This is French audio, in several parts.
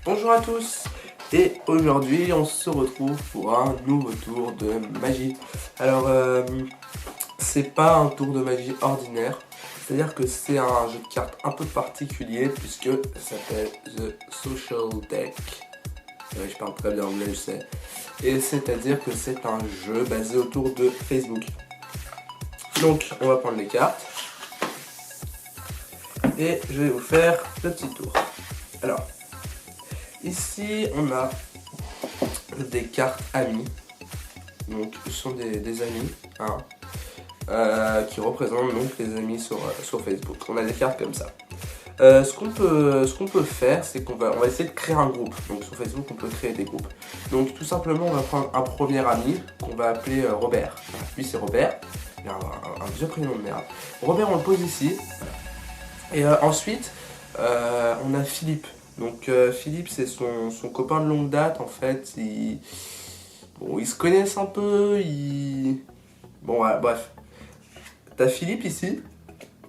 Bonjour à tous, et aujourd'hui on se retrouve pour un nouveau tour de magie. Alors c'est pas un tour de magie ordinaire, c'est-à-dire que c'est un jeu de cartes un peu particulier puisque ça s'appelle The Social Deck. Ouais, je parle très bien anglais, je sais. Et c'est-à-dire que c'est un jeu basé autour de Facebook. Donc on va prendre les cartes et je vais vous faire le petit tour. Alors ici on a des cartes amis, donc ce sont des amis hein, qui représentent donc les amis sur Facebook. On a des cartes comme ça. Ce qu'on peut faire, c'est qu'on va essayer de créer un groupe. Donc sur Facebook, on peut créer des groupes. Donc tout simplement, on va prendre un premier ami qu'on va appeler Robert. Voilà, lui c'est Robert, il a un vieux prénom de merde. Robert, on le pose ici. Et ensuite, on a Philippe. Donc Philippe, c'est son copain de longue date en fait. Bon, ils se connaissent un peu. Bon, bref. T'as Philippe ici.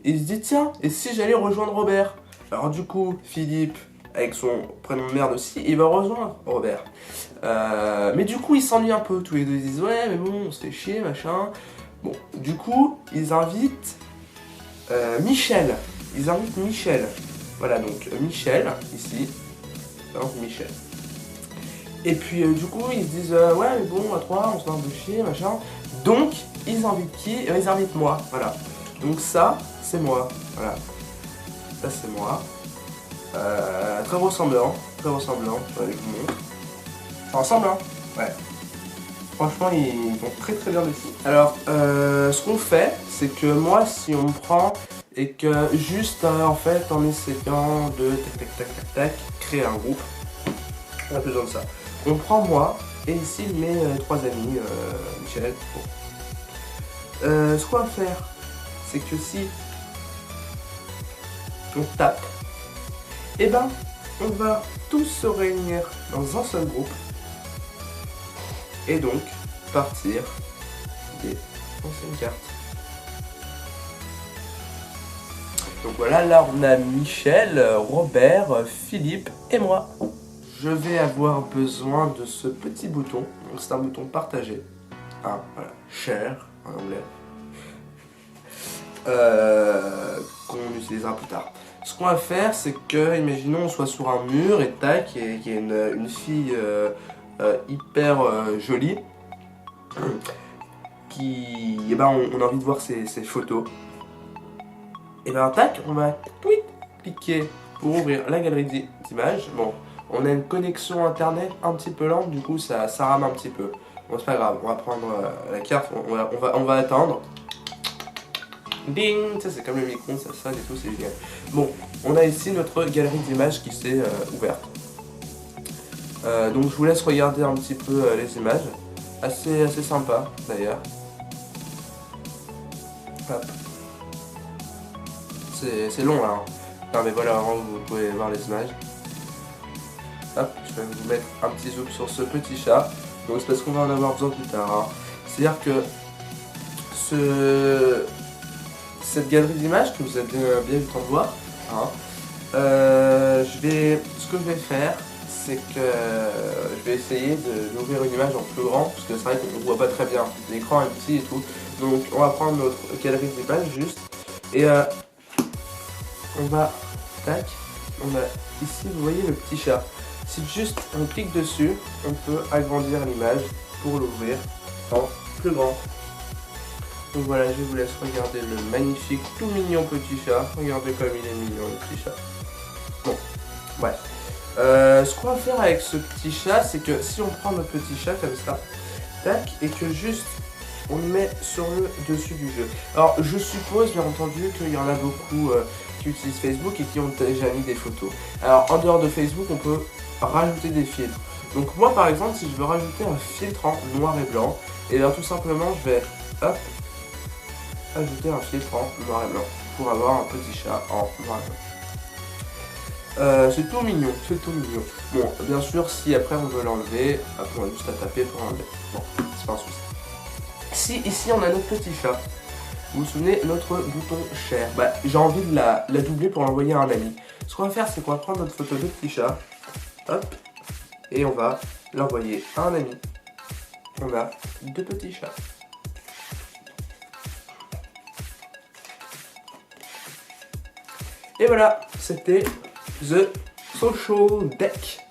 Il se dit tiens, et si j'allais rejoindre Robert? Alors du coup, Philippe, avec son prénom de merde aussi, il va rejoindre Robert. Mais du coup, ils s'ennuient un peu. Tous les deux ils disent ouais, mais bon, on se fait chier, machin. Bon, du coup, ils invitent Michel. Ils invitent Michel. Voilà, donc Michel, ici. Non, Michel. Et puis du coup, ils se disent ouais, mais bon, à trois, on se marre de chier, machin. Donc, ils invitent qui? Ils invitent moi, voilà. Donc ça, c'est moi, voilà. Ça, c'est moi. Très ressemblant, très ressemblant. Je vous montre. Ça ressemble, hein? Ouais. Franchement, ils vont très très bien dessus. Alors, ce qu'on fait, c'est que moi, si on me prend et que juste en fait, en essayant de tac, créer un groupe, on a besoin de ça. On prend moi et ici mes trois amis, Michel. Bon. Ce qu'on va faire, c'est que si on tape, et ben on va tous se réunir dans un seul groupe et donc partir des anciennes cartes. Donc voilà, là on a Michel, Robert, Philippe et moi. Je vais avoir besoin de ce petit bouton, donc c'est un bouton partagé, hein, voilà, share en anglais, qu'on utilisera plus tard. Ce qu'on va faire, c'est que, imaginons on soit sur un mur et tac, et qu'il y a une fille hyper jolie, qui, et ben on a envie de voir ses photos. Et ben tac, on va cliquer pour ouvrir la galerie d'images. Bon, on a une connexion internet un petit peu lente, du coup ça rame un petit peu. Bon, c'est pas grave, on va prendre la carte, on va attendre. Ding, ça c'est comme le micro, ça sonne et tout, c'est génial. Bon, on a ici notre galerie d'images qui s'est ouverte. Donc je vous laisse regarder un petit peu les images. Assez sympa d'ailleurs. Hop. C'est long là. Hein. Non mais voilà, vous pouvez voir les images. Hop, je vais vous mettre un petit zoom sur ce petit chat. Donc c'est parce qu'on va en avoir besoin plus tard. Hein. C'est-à-dire que cette galerie d'images que vous avez bien eu le temps de voir, hein, ce que je vais faire, c'est que je vais essayer d'ouvrir une image en plus grand, parce que c'est vrai qu'on ne voit pas très bien, l'écran est petit et tout. Donc on va prendre notre galerie d'images juste, et on va, tac, on a ici, vous voyez le petit chat. Si juste on clique dessus, on peut agrandir l'image pour l'ouvrir en plus grand. Donc voilà, je vous laisse regarder le magnifique, tout mignon petit chat. Regardez comme il est mignon le petit chat. Bon, bref. Ce qu'on va faire avec ce petit chat, c'est que si on prend notre petit chat comme ça, tac, et que juste on le met sur le dessus du jeu. Alors je suppose bien entendu qu'il y en a beaucoup qui utilisent Facebook et qui ont déjà mis des photos. Alors en dehors de Facebook, on peut rajouter des filtres. Donc moi par exemple, si je veux rajouter un filtre en noir et blanc, et bien tout simplement je vais hop, ajouter un filtre en noir et blanc pour avoir un petit chat en noir et blanc. C'est tout mignon, c'est tout mignon. Bon, bien sûr, si après on veut l'enlever, on a juste à taper pour l'enlever. Bon, c'est pas un souci. Si ici on a notre petit chat, vous vous souvenez, notre bouton share, j'ai envie de la doubler pour l'envoyer à un ami. Ce qu'on va faire, c'est qu'on va prendre notre photo de petit chat, Hop. Et on va l'envoyer à un ami. On a 2 petits chats. Et voilà, c'était The Social Deck.